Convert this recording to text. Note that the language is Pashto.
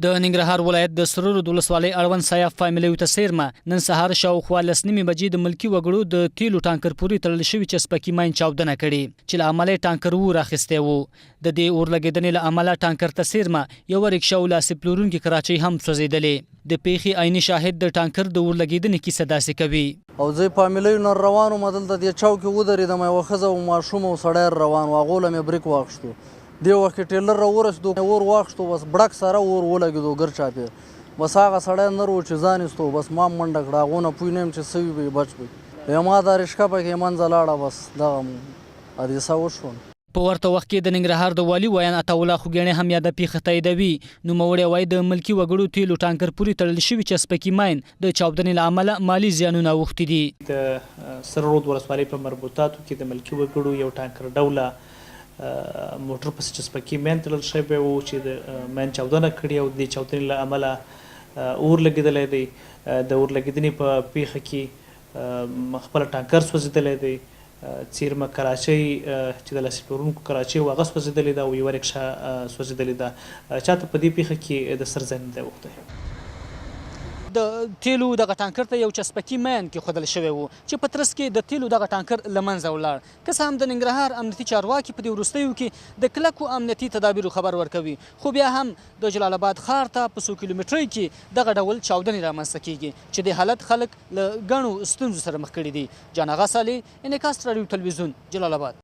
د ننګرهار ولایت د سرور د ولسوالۍ اړوند سیاف فامیلو ته څیرمه نن سهار شاوخوا 10:30 بجې د ملکی وګړو د تیلو تانکر پوري تړل شوی چسپکي ماین چاودنه کړي چې له عمله تانکر و راخسته وو د دې اورلګیدنې له عمله تانکر ته څیرمه یو رکشا ولاسي پلورونکو کراچۍ هم سوځیدلې د پیخي عیني شاهد د تانکر د اورلګیدنې کیسه داسې کوي او زه فامیلو نن روانو مدل د چاوکي ودرېدم یو ښځه او ماشوم او سړی روان واغوله مې بریک واخښتو دی وخت ټیلر راورسېدو اور واخښتو بس بړک سره اور ولګېدو ګر چاپې بس هغه سړی نر و چې ځان ایستو بس ما منډه کړه هغونه پوه نه یم چې څه وي بچ وي ما دا رشکه پکې منځه لاړه بس دغه حادثه وشوه په ورته وخت کې د ننګرهار د والي ویان عطاالله خوږیاڼي هم یاده پیښه تاییدوي نوموړی وایي د ملکي وګړو تیلو تانکر پوري تړل شوي چسپکي ماین د چاودنې له امله مالي زیانونه اوښتي دي د سرور ولسوالۍ په مربوطاتو کې د ملکي وګړو یو تانکر ډوله موټر پسې چسپکي ماین تړل شوی و چې د ماین چاودنه کړې او د چاودنې له امله اور لګېدلی دی د اور لګېدنې په پیښه کې خپله تانکر سوځېدلی دی څیرمه کراچۍ چې د لاسي پلورونکو کراچۍ و هغه سوځېدلې ده او یوه رکشا سوځېدلې ده چاته په دې پیښه کې د سر زیان دی اوښتی د تیلو دغه تانکر ته یو چسپکي ماین کېښودل شوی و چې په ترڅ کې د تیلو دغه تانکر له منځه ولاړ که څه هم د ننګرهار امنیتي چارواکي په دې وروستیو کې د کلکو امنیتي تدابیرو خبر ورکوي خو بیا هم د جلال آباد ښار ته په 100 کیلومترۍ کې دغه ډول چاودنې رامنځته کیږي چې د حالت خلک له ګڼو ستونزو سره مخ کړي دي جانغه صالح انعکاس راډیو تلویزیون جلال آباد